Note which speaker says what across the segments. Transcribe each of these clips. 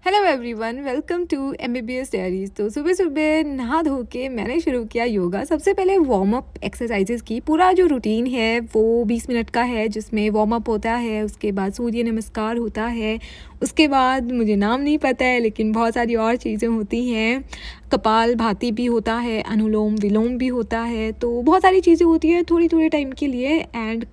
Speaker 1: Hello everyone, welcome to MBBS diaries. तो सुबह सुबह नहा धो के मैंने शुरू किया योगा। सबसे पहले वार्म अप एक्सरसाइजेस की। पूरा जो रूटीन है वो 20 मिनट का है, जिसमें वार्म अप होता है, उसके बाद सूर्य नमस्कार होता है, उसके बाद मुझे नाम नहीं पता है लेकिन बहुत सारी और चीज़ें होती हैं। कपाल भाती भी होता है, अनुलोम विलोम भी होता है, तो बहुत सारी चीज़ें होती हैं थोड़ी थोड़े टाइम के लिए। एंड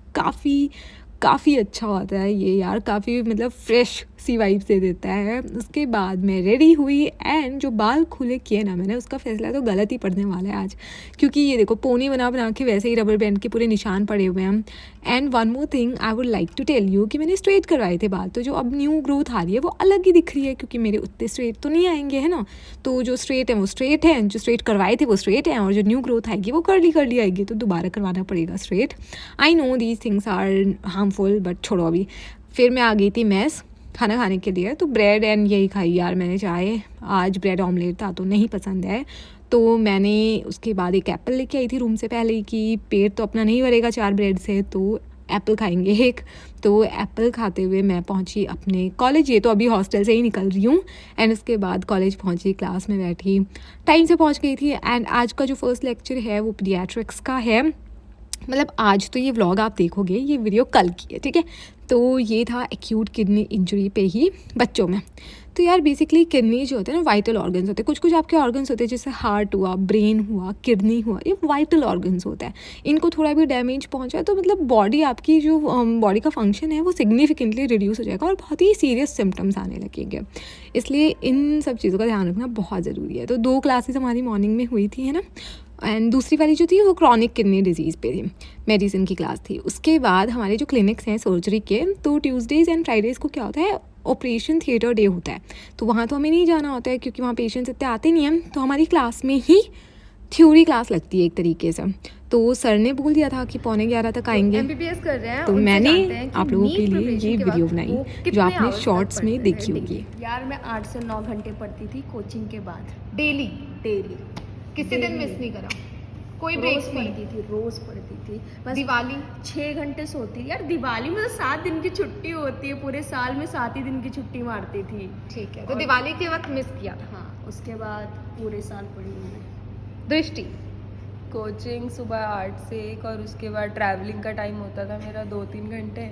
Speaker 1: काफ़ी अच्छा होता है ये यार, काफ़ी मतलब फ्रेश सी वाइब से देता है। उसके बाद मैं रेडी हुई एंड जो बाल खुले किए ना मैंने, उसका फैसला तो गलत ही पड़ने वाला है आज, क्योंकि ये देखो पोनी बना बना के वैसे ही रबर बैंड के पूरे निशान पड़े हुए हैं। And one more thing I would like to tell you कि मैंने स्ट्रेट करवाए थे बाल, तो जो अब न्यू ग्रोथ आ रही है वो अलग ही दिख रही है, क्योंकि मेरे उतने स्ट्रेट तो नहीं आएंगे है ना। तो जो स्ट्रेट है वो स्ट्रेट है, जो स्ट्रेट करवाए थे वो स्ट्रेट है, और जो न्यू ग्रोथ आएगी वो कर्ली आएगी, तो दोबारा करवाना पड़ेगा straight. I know these things are harmful, but छोड़ो अभी। फिर मैं आ गई थी मैस खाना खाने के लिए, तो ब्रेड एंड यही खाई यार मैंने चाय। आज ब्रेड ऑमलेट था तो नहीं पसंद है, तो मैंने उसके बाद एक एप्पल लेके आई थी रूम से पहले कि पेट तो अपना नहीं भरेगा 4 ब्रेड से, तो एप्पल खाएंगे एक। तो एप्पल खाते हुए मैं पहुंची अपने कॉलेज। ये तो अभी हॉस्टल से ही निकल रही हूँ। एंड उसके बाद कॉलेज पहुंची, क्लास में बैठी, टाइम से पहुंच गई थी। एंड आज का जो फर्स्ट लेक्चर है वो पीडियाट्रिक्स का है। मतलब आज तो ये व्लॉग आप देखोगे, ये वीडियो कल की है, ठीक है। तो ये था एक्यूट किडनी इंजरी पे ही बच्चों में। तो यार बेसिकली किडनी जो होते हैं ना, वाइटल ऑर्गन्स होते हैं। कुछ आपके ऑर्गन्स होते हैं, जैसे हार्ट हुआ, ब्रेन हुआ, किडनी हुआ, ये वाइटल ऑर्गन्स होता है। इनको थोड़ा भी डैमेज पहुंचा तो मतलब बॉडी आपकी जो बॉडी का फंक्शन है वो सिग्निफिकेंटली रिड्यूस हो जाएगा और बहुत ही सीरियस सिम्टम्स आने लगेंगे। इसलिए इन सब चीज़ों का ध्यान रखना बहुत ज़रूरी है। तो 2 क्लासेस हमारी मॉर्निंग में हुई थी है ना, एंड दूसरी वाली जो थी वो क्रॉनिक किडनी डिजीज़ पे थी, मेडिसिन की क्लास थी। उसके बाद हमारे जो क्लिनिक्स हैं सर्जरी के, तो ट्यूसडेज़ एंड फ्राइडेज़ को क्या होता है, ऑपरेशन थिएटर डे होता है। तो वहाँ तो हमें नहीं जाना होता है क्योंकि वहाँ पेशेंट्स इतने आते नहीं हैं, तो हमारी क्लास में ही थ्योरी क्लास लगती है एक तरीके से। तो सर ने बोल दिया था कि 11:15 तक आएंगे।
Speaker 2: MBBS कर रहे हैं,
Speaker 1: तो मैंने आप लोगों के लिए ये
Speaker 2: के
Speaker 1: वीडियो
Speaker 2: वक्त
Speaker 1: बनाई
Speaker 2: वो
Speaker 1: जो
Speaker 2: कितने
Speaker 1: आपने
Speaker 2: hours
Speaker 1: शॉर्ट्स
Speaker 2: तक
Speaker 1: में
Speaker 2: पढ़ते
Speaker 1: देखी
Speaker 2: थे
Speaker 1: होगी।
Speaker 2: यार मैं 8 से 9 घंटे पढ़ती थी कोचिंग के बाद, डेली
Speaker 1: किसी दिन मिस नहीं करा, कोई
Speaker 2: रोज
Speaker 1: ब्रेक्स नहीं।
Speaker 2: पढ़ती थी, रोज पढ़ती थी। बस
Speaker 1: दिवाली
Speaker 2: 6 घंटे सोती थी यार। दिवाली में तो 7 दिन की छुट्टी होती है, पूरे साल में 7 ही दिन की छुट्टी मारती थी।
Speaker 1: ठीक है, तो दिवाली के वक्त मिस किया था।
Speaker 2: हाँ, उसके बाद पूरे साल पढ़ी मैंने।
Speaker 1: दृष्टि
Speaker 3: कोचिंग सुबह 8 से 1 और उसके बाद ट्रैवलिंग का टाइम होता था मेरा 2-3 घंटे,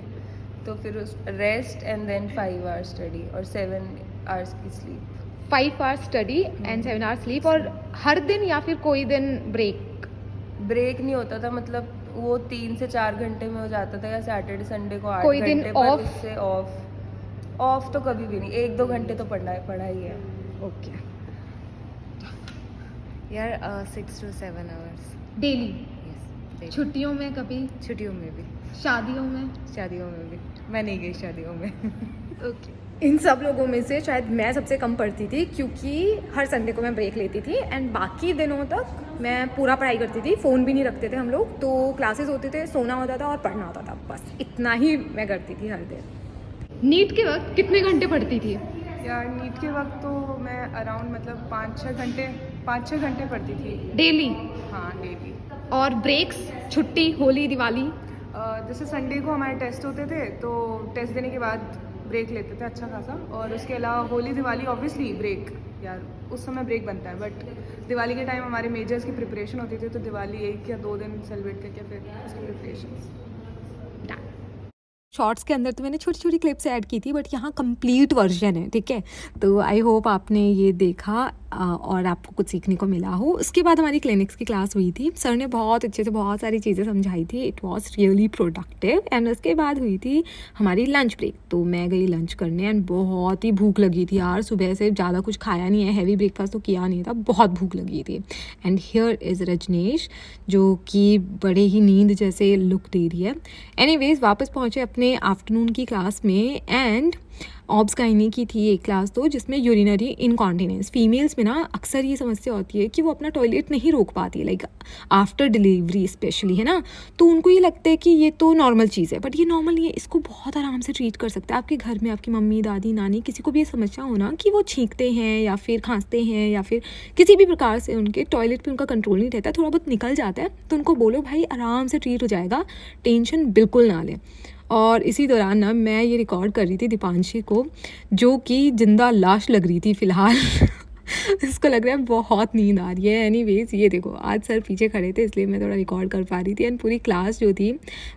Speaker 3: तो फिर उस rest and then 5 hours study और 7 आवर्स की sleep.
Speaker 1: 5 hours study and 7 hours sleep. और हर दिन या फिर कोई दिन ब्रेक?
Speaker 3: ब्रेक नहीं होता था, मतलब वो 3 से 4 घंटे में हो जाता था, या सैटरडे संडे को 8
Speaker 1: कोई दिन
Speaker 3: घंटे, पर
Speaker 1: off?
Speaker 3: उससे ऑफ तो कभी भी नहीं। 1-2 घंटे तो पढ़ाई है।
Speaker 1: ओके।
Speaker 4: यार 6 to 7 आवर्स
Speaker 1: डेली?
Speaker 4: यस।
Speaker 1: छुट्टियों में कभी?
Speaker 4: छुट्टियों में भी,
Speaker 1: शादियों में?
Speaker 4: शादियों में भी। मैं नहीं गई शादियों में।
Speaker 1: ओके। इन सब लोगों में से शायद मैं सबसे कम पढ़ती थी, क्योंकि हर संडे को मैं ब्रेक लेती थी एंड बाकी दिनों तक मैं पूरा पढ़ाई करती थी। फ़ोन भी नहीं रखते थे हम लोग, तो क्लासेस होते थे, सोना होता था और पढ़ना होता था, बस इतना ही मैं करती थी हर दिन। नीट के वक्त कितने घंटे पढ़ती थी?
Speaker 3: यार नीट के वक्त तो मैं अराउंड मतलब 5-6 घंटे पढ़ती थी
Speaker 1: डेली?
Speaker 3: हाँ, डेली।
Speaker 1: और ब्रेक्स, छुट्टी, होली, दिवाली?
Speaker 3: जैसे संडे को हमारे टेस्ट होते थे, तो टेस्ट देने के बाद ब्रेक लेते थे अच्छा खासा। और उसके अलावा होली दिवाली ऑब्वियसली ब्रेक, यार उस समय ब्रेक बनता है। बट दिवाली के टाइम हमारे मेजर्स की प्रिपरेशन होती थी, तो दिवाली 1 या 2 दिन सेलिब्रेट करके फिर उसकी प्रिपरेशन।
Speaker 1: शॉर्ट्स के अंदर तो मैंने छोटी छोटी क्लिप्स ऐड की थी, बट यहाँ कंप्लीट वर्जन है, ठीक है। तो आई होप आपने ये देखा और आपको कुछ सीखने को मिला हो। उसके बाद हमारी क्लिनिक्स की क्लास हुई थी, सर ने बहुत अच्छे से बहुत सारी चीज़ें समझाई थी। It was really productive. And उसके बाद हुई थी हमारी लंच ब्रेक, तो मैं गई लंच करने एंड बहुत ही भूख लगी थी यार। सुबह से ज़्यादा कुछ खाया नहीं है, हैवी ब्रेकफास्ट तो किया नहीं था, बहुत भूख लगी थी। एंड हियर इज़ रजनीश, जो कि बड़े ही नींद जैसे लुक दे रही है। एनीवेज वापस पहुँचे अपने आफ्टरनून की क्लास में एंड ऑब्स गाइनी की थी एक क्लास, तो जिसमें यूरिनरी इनकॉन्टिनेंस, फीमेल्स में ना अक्सर ये समस्या होती है कि वो अपना टॉयलेट नहीं रोक पाती है, लाइक आफ्टर डिलीवरी स्पेशली, है ना। तो उनको ये लगता है कि ये तो नॉर्मल चीज़ है, बट ये नॉर्मल नहीं है। इसको बहुत आराम से ट्रीट कर सकते हैं। आपके घर में आपकी मम्मी, दादी, नानी, किसी को भी ये समस्या हो ना कि वो छींकते हैं या फिर खांसते हैं या फिर किसी भी प्रकार से उनके टॉयलेट पर उनका कंट्रोल नहीं रहता, थोड़ा बहुत निकल जाता है, तो उनको बोलो भाई आराम से ट्रीट हो जाएगा, टेंशन बिल्कुल ना लें। और इसी दौरान ना मैं ये रिकॉर्ड कर रही थी दीपांशी को, जो कि जिंदा लाश लग रही थी फ़िलहाल। इसको लग रहा है बहुत नींद आ रही है। एनीवेज ये देखो, आज सर पीछे खड़े थे इसलिए मैं थोड़ा रिकॉर्ड कर पा रही थी, एंड पूरी क्लास जो थी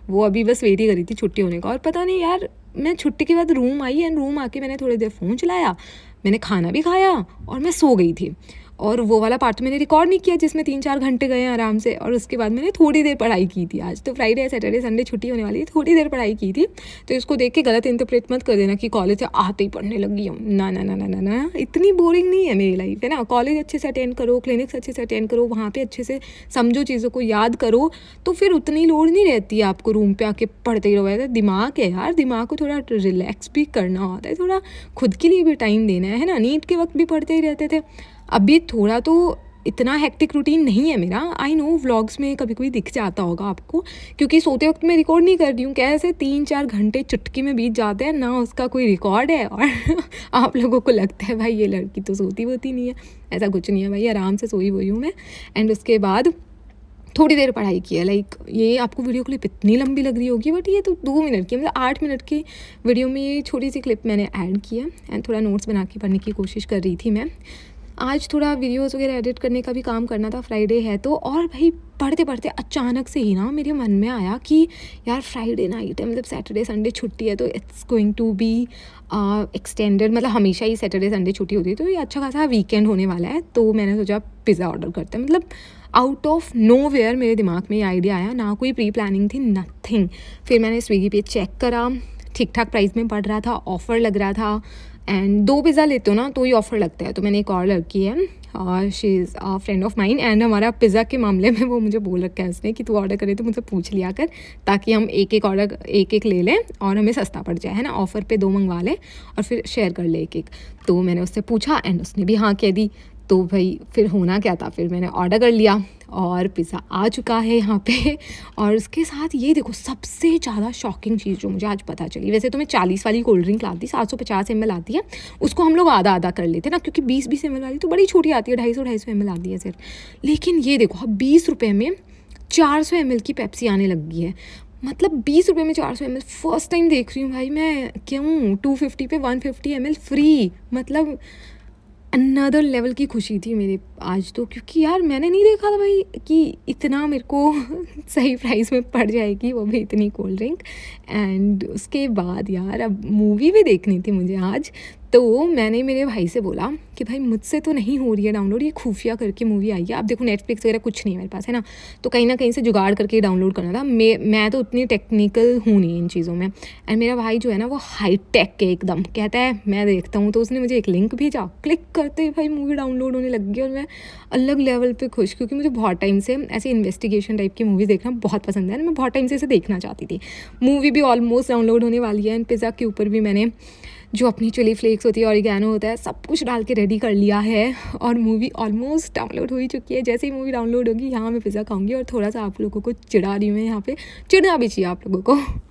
Speaker 1: वो अभी बस वेट ही कर रही थी छुट्टी होने का। और पता नहीं यार, मैं छुट्टी के बाद रूम आई, एंड रूम आके मैंने थोड़ी देर फ़ोन चलाया, मैंने खाना भी खाया और मैं सो गई थी। और वो वाला पार्ट तो मैंने रिकॉर्ड नहीं किया जिसमें 3-4 घंटे गए आराम से। और उसके बाद मैंने थोड़ी देर पढ़ाई की थी। आज तो फ्राइडे, सैटरडे, संडे छुट्टी होने वाली है, थोड़ी देर पढ़ाई की थी। तो इसको देख के गलत इंटरप्रेट मत कर देना कि कॉलेज से आते ही पढ़ने लगी हूँ। ना ना ना ना ना ना, इतनी बोरिंग नहीं है मेरी लाइफ, है ना। कॉलेज अच्छे से अटेंड करो, क्लिनिक्स अच्छे से अटेंड करो, वहाँ पे अच्छे से समझो, चीज़ों को याद करो, तो फिर उतनी लोड नहीं रहती है आपको रूम पे आके पढ़ते ही रहो। दिमाग है यार, दिमाग को थोड़ा रिलैक्स भी करना होता है, थोड़ा खुद के लिए भी टाइम देना है ना। नीट के वक्त भी पढ़ते ही रहते थे, अभी थोड़ा तो इतना हेक्टिक रूटीन नहीं है मेरा। आई नो व्लॉग्स में कभी कभी दिख जाता होगा आपको, क्योंकि सोते वक्त मैं रिकॉर्ड नहीं कर रही हूँ। कैसे 3-4 घंटे चुटकी में बीत जाते हैं ना, उसका कोई रिकॉर्ड है। और आप लोगों को लगता है भाई ये लड़की तो सोती वोती नहीं है। ऐसा कुछ नहीं है भाई, आराम से सोई हुई हूँ मैं। एंड उसके बाद थोड़ी देर पढ़ाई की है। लाइक ये आपको वीडियो क्लिप इतनी लंबी लग रही होगी, बट ये तो 2 मिनट की, मतलब 8 मिनट की वीडियो में ये छोटी सी क्लिप मैंने ऐड की है। एंड थोड़ा नोट्स बना के पढ़ने की कोशिश कर रही थी मैं। आज थोड़ा वीडियोस वगैरह एडिट करने का भी काम करना था, फ्राइडे है तो। और भाई पढ़ते पढ़ते अचानक से ही ना मेरे मन में आया कि यार फ्राइडे नाइट है, मतलब सैटरडे संडे छुट्टी है, तो it's going to be extended, मतलब हमेशा ही सैटरडे संडे छुट्टी होती है, तो ये अच्छा खासा वीकेंड होने वाला है। तो मैंने सोचा पिज़्ज़ा ऑर्डर करते हैं। मतलब आउट ऑफ नो वेयर मेरे दिमाग में ये आइडिया आया, ना कोई प्री प्लानिंग थी, नथिंग। फिर मैंने स्विगी पे चेक करा, ठीक ठाक प्राइस में पड़ रहा था, ऑफ़र लग रहा था। एंड 2 पिज़्ज़ा लेते हो ना तो ही ऑफ़र लगता है। तो मैंने एक और लड़की है, she is a friend of mine, and हमारा पिज़्ज़ा के मामले में वो मुझे बोल रखा है उसने कि तू ऑर्डर करे तो मुझसे पूछ लिया कर, ताकि हम एक एक ले लें और हमें सस्ता पड़ जाए, है ना। ऑफ़र पे 2 मंगवा लें और फिर शेयर कर ले एक। तो मैंने उससे पूछा एंड उसने भी हाँ कह दी। तो भाई फिर होना क्या था, फिर मैंने ऑर्डर कर लिया और पिज़्ज़ा आ चुका है यहाँ पे। और उसके साथ ये देखो, सबसे ज़्यादा शॉकिंग चीज़ जो मुझे आज पता चली, वैसे तो मैं 40 वाली कोल्ड ड्रिंक लाती, 750 ml आती है, उसको हम लोग आधा आधा कर लेते ना, क्योंकि 20-20 ml वाली तो बड़ी छोटी आती है, 250 ml आती है सिर्फ। लेकिन ये देखो, 20 रुपये में 400 ml की पेप्सी आने लगी है। मतलब 20 रुपये में 400 ml फर्स्ट टाइम देख रही हूँ भाई मैं। क्यों 250 पे 150 ml फ्री, मतलब अनदर लेवल की खुशी थी मेरे आज तो, क्योंकि यार मैंने नहीं देखा था भाई कि इतना मेरे को सही प्राइस में पड़ जाएगी, वो भी इतनी कोल्ड ड्रिंक। एंड उसके बाद यार अब मूवी भी देखनी थी मुझे आज, तो मैंने मेरे भाई से बोला कि भाई मुझसे तो नहीं हो रही है डाउनलोड, ये खुफिया करके मूवी आई है। अब देखो नेटफ्लिक्स वगैरह कुछ नहीं है मेरे पास, है ना, तो कहीं ना कहीं से जुगाड़ करके डाउनलोड करना था। मैं तो उतनी टेक्निकल हूँ नहीं इन चीज़ों में। एंड मेरा भाई जो है ना वो हाई टेक के एकदम, कहता है मैं देखता हूँ। तो उसने मुझे एक लिंक भेजा, क्लिक करते ही भाई मूवी डाउनलोड होने लग गई। और मैं अलग लेवल पे खुश, क्योंकि मुझे बहुत टाइम से ऐसे इन्वेस्टिगेशन टाइप की मूवीज़ देखना बहुत पसंद है। मैं बहुत टाइम से इसे देखना चाहती थी। मूवी भी ऑलमोस्ट डाउनलोड होने वाली है। एंड पिज़्ज़ा के ऊपर भी मैंने जो अपनी चिली फ्लेक्स होती है, ऑरिगैनो होता है, सब कुछ डाल के रेडी कर लिया है। और मूवी ऑलमोस्ट डाउनलोड हो ही चुकी है। जैसे ही मूवी डाउनलोड होगी यहाँ मैं पिज़्ज़ा खाऊंगी और थोड़ा सा आप लोगों को चिढ़ा रही हूँ मैं यहाँ पे। चिढ़ना भी चाहिए आप लोगों को।